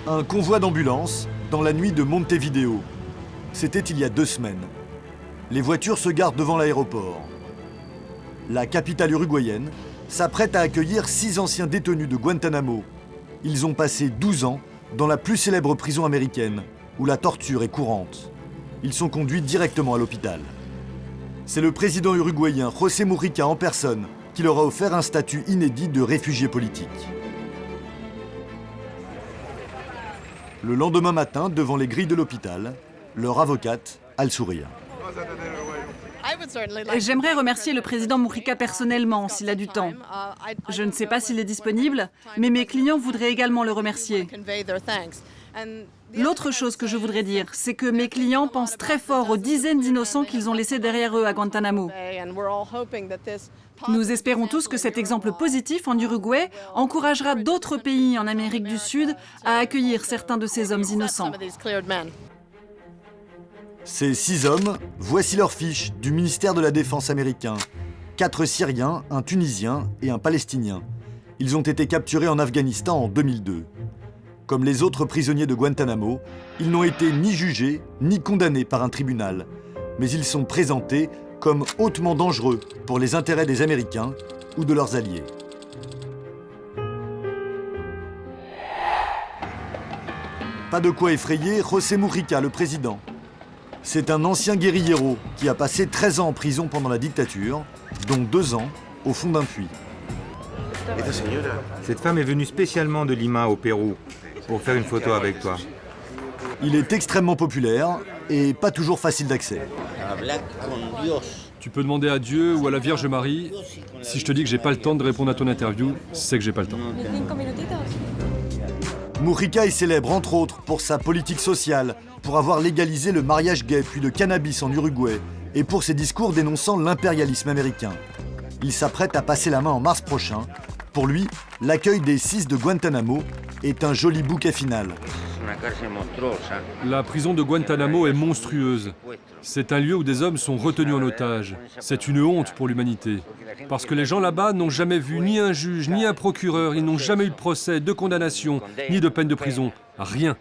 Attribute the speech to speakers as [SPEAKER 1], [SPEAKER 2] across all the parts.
[SPEAKER 1] Un convoi d'ambulance dans la nuit de Montevideo. C'était il y a 2 semaines. Les voitures se gardent devant l'aéroport. La capitale uruguayenne s'apprête à accueillir 6 anciens détenus de Guantanamo. Ils ont passé 12 ans dans la plus célèbre prison américaine, où la torture est courante. Ils sont conduits directement à l'hôpital. C'est le président uruguayen José Mujica en personne qui leur a offert un statut inédit de réfugié politique. Le lendemain matin, devant les grilles de l'hôpital, leur avocate a le sourire.
[SPEAKER 2] J'aimerais remercier le président Mujica personnellement, s'il a du temps. Je ne sais pas s'il est disponible, mais mes clients voudraient également le remercier. L'autre chose que je voudrais dire, c'est que mes clients pensent très fort aux dizaines d'innocents qu'ils ont laissés derrière eux à Guantanamo. Nous espérons tous que cet exemple positif en Uruguay encouragera d'autres pays en Amérique du Sud à accueillir certains de ces hommes innocents.
[SPEAKER 1] Ces 6 hommes, voici leurs fiches du ministère de la Défense américain. 4 Syriens, un Tunisien et un Palestinien. Ils ont été capturés en Afghanistan en 2002. Comme les autres prisonniers de Guantanamo, ils n'ont été ni jugés ni condamnés par un tribunal, mais ils sont présentés comme hautement dangereux pour les intérêts des Américains ou de leurs alliés. Pas de quoi effrayer José Mujica, le président. C'est un ancien guérillero qui a passé 13 ans en prison pendant la dictature, dont 2 ans au fond d'un puits.
[SPEAKER 3] Cette femme est venue spécialement de Lima, au Pérou, pour faire une photo avec toi.
[SPEAKER 1] Il est extrêmement populaire et pas toujours facile d'accès.
[SPEAKER 4] Tu peux demander à Dieu ou à la Vierge Marie. Si je te dis que j'ai pas le temps de répondre à ton interview, c'est que j'ai pas le temps.
[SPEAKER 1] Mujica est célèbre entre autres pour sa politique sociale, pour avoir légalisé le mariage gay puis le cannabis en Uruguay, et pour ses discours dénonçant l'impérialisme américain. Il s'apprête à passer la main en mars prochain. Pour lui, l'accueil des 6 de Guantanamo est un joli bouquet final.
[SPEAKER 4] La prison de Guantanamo est monstrueuse. C'est un lieu où des hommes sont retenus en otage. C'est une honte pour l'humanité. Parce que les gens là-bas n'ont jamais vu ni un juge, ni un procureur. Ils n'ont jamais eu de procès, de condamnation, ni de peine de prison. Rien.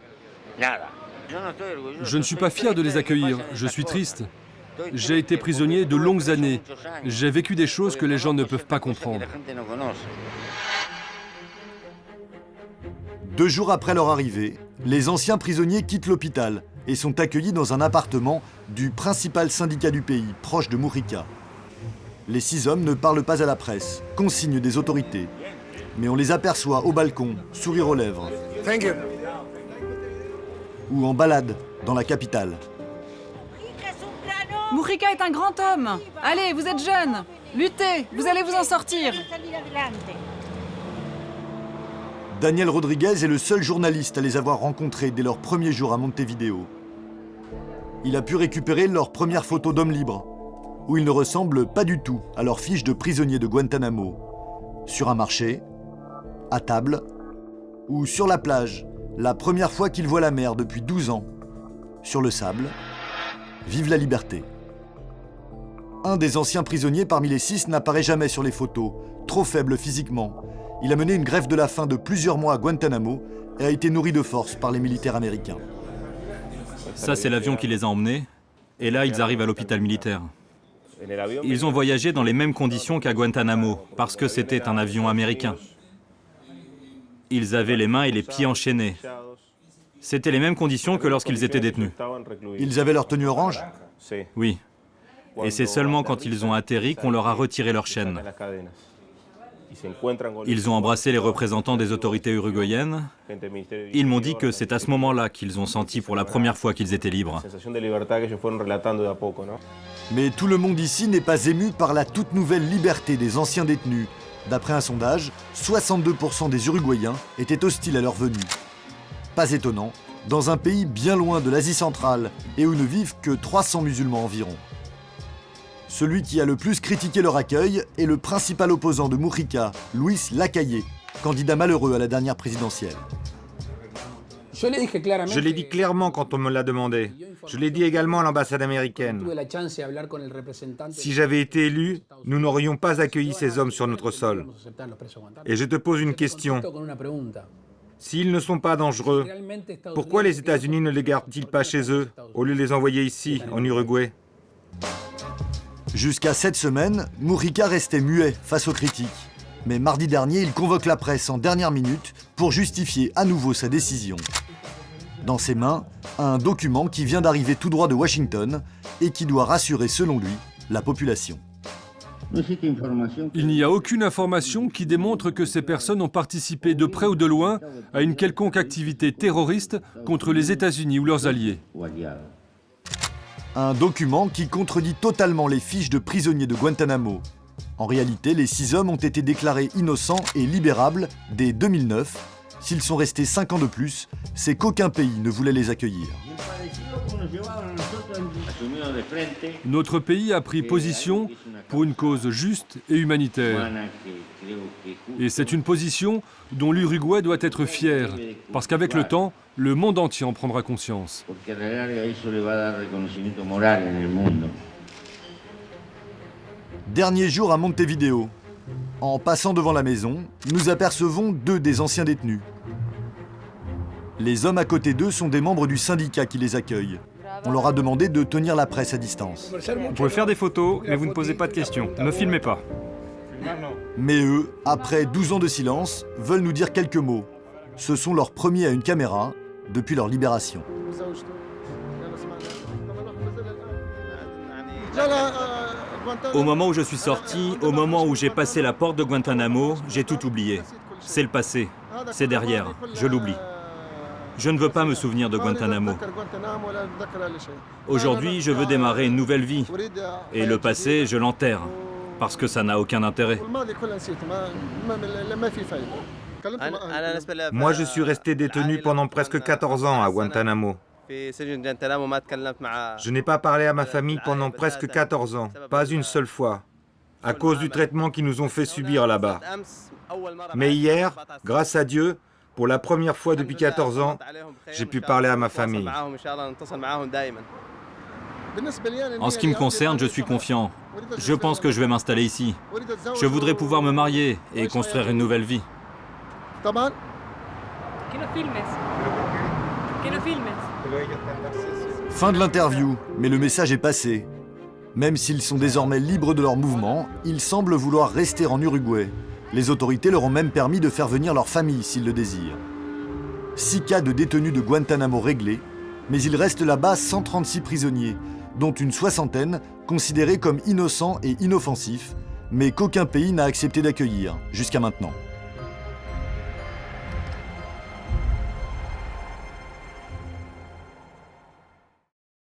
[SPEAKER 4] Je ne suis pas fier de les accueillir. Je suis triste. J'ai été prisonnier de longues années. J'ai vécu des choses que les gens ne peuvent pas comprendre.
[SPEAKER 1] 2 jours après leur arrivée, les anciens prisonniers quittent l'hôpital et sont accueillis dans un appartement du principal syndicat du pays, proche de Mujica. Les 6 hommes ne parlent pas à la presse, consigne des autorités. Mais on les aperçoit au balcon, sourire aux lèvres. Ou en balade dans la capitale.
[SPEAKER 2] Mujica est un grand homme. Allez, vous êtes jeunes. Luttez, vous allez vous en sortir.
[SPEAKER 1] Daniel Rodriguez est le seul journaliste à les avoir rencontrés dès leur premier jour à Montevideo. Il a pu récupérer leur première photo d'hommes libres, où ils ne ressemblent pas du tout à leur fiche de prisonniers de Guantanamo. Sur un marché, à table, ou sur la plage, la première fois qu'ils voient la mer depuis 12 ans. Sur le sable, vive la liberté. Un des anciens prisonniers parmi les 6 n'apparaît jamais sur les photos, trop faible physiquement. Il a mené une grève de la faim de plusieurs mois à Guantanamo et a été nourri de force par les militaires américains.
[SPEAKER 5] Ça, c'est l'avion qui les a emmenés. Et là, ils arrivent à l'hôpital militaire. Ils ont voyagé dans les mêmes conditions qu'à Guantanamo, parce que c'était un avion américain. Ils avaient les mains et les pieds enchaînés. C'était les mêmes conditions que lorsqu'ils étaient détenus.
[SPEAKER 1] Ils avaient leur tenue orange ?
[SPEAKER 5] Oui. Et c'est seulement quand ils ont atterri qu'on leur a retiré leurs chaînes. Ils ont embrassé les représentants des autorités uruguayennes. Ils m'ont dit que c'est à ce moment-là qu'ils ont senti pour la première fois qu'ils étaient libres.
[SPEAKER 1] Mais tout le monde ici n'est pas ému par la toute nouvelle liberté des anciens détenus. D'après un sondage, 62% des Uruguayens étaient hostiles à leur venue. Pas étonnant, dans un pays bien loin de l'Asie centrale et où ne vivent que 300 musulmans environ. Celui qui a le plus critiqué leur accueil est le principal opposant de Mujica, Luis Lacalle, candidat malheureux à la dernière présidentielle.
[SPEAKER 3] Je l'ai dit clairement quand on me l'a demandé. Je l'ai dit également à l'ambassade américaine. Si j'avais été élu, nous n'aurions pas accueilli ces hommes sur notre sol. Et je te pose une question. S'ils ne sont pas dangereux, pourquoi les États-Unis ne les gardent-ils pas chez eux, au lieu de les envoyer ici, en Uruguay?
[SPEAKER 1] Jusqu'à cette semaine, Mujica restait muet face aux critiques. Mais mardi dernier, il convoque la presse en dernière minute pour justifier à nouveau sa décision. Dans ses mains, un document qui vient d'arriver tout droit de Washington et qui doit rassurer, selon lui, la population.
[SPEAKER 4] Il n'y a aucune information qui démontre que ces personnes ont participé de près ou de loin à une quelconque activité terroriste contre les États-Unis ou leurs alliés.
[SPEAKER 1] Un document qui contredit totalement les fiches de prisonniers de Guantanamo. En réalité, les 6 hommes ont été déclarés innocents et libérables dès 2009. S'ils sont restés 5 ans de plus, c'est qu'aucun pays ne voulait les accueillir.
[SPEAKER 4] Notre pays a pris position pour une cause juste et humanitaire. Et c'est une position dont l'Uruguay doit être fier, parce qu'avec le temps, le monde entier en prendra conscience.
[SPEAKER 1] Dernier jour à Montevideo. En passant devant la maison, nous apercevons 2 des anciens détenus. Les hommes à côté d'eux sont des membres du syndicat qui les accueille. On leur a demandé de tenir la presse à distance.
[SPEAKER 5] Vous pouvez faire des photos, mais vous ne posez pas de questions. Ne filmez pas.
[SPEAKER 1] Mais eux, après 12 ans de silence, veulent nous dire quelques mots. Ce sont leurs premiers à une caméra depuis leur libération.
[SPEAKER 5] Au moment où je suis sorti, au moment où j'ai passé la porte de Guantanamo, j'ai tout oublié. C'est le passé. C'est derrière. Je l'oublie. Je ne veux pas me souvenir de Guantanamo. Aujourd'hui, je veux démarrer une nouvelle vie. Et le passé, je l'enterre. Parce que ça n'a aucun intérêt.
[SPEAKER 3] Moi, je suis resté détenu pendant presque 14 ans à Guantanamo. Je n'ai pas parlé à ma famille pendant presque 14 ans, pas une seule fois, à cause du traitement qu'ils nous ont fait subir là-bas. Mais hier, grâce à Dieu, pour la première fois depuis 14 ans, j'ai pu parler à ma famille.
[SPEAKER 5] En ce qui me concerne, je suis confiant. Je pense que je vais m'installer ici. Je voudrais pouvoir me marier et construire une nouvelle vie.
[SPEAKER 1] Fin de l'interview, mais le message est passé. Même s'ils sont désormais libres de leur mouvement, ils semblent vouloir rester en Uruguay. Les autorités leur ont même permis de faire venir leur famille s'ils le désirent. 6 cas de détenus de Guantanamo réglés, mais il reste là-bas 136 prisonniers, dont une soixantaine considérés comme innocents et inoffensifs, mais qu'aucun pays n'a accepté d'accueillir jusqu'à maintenant.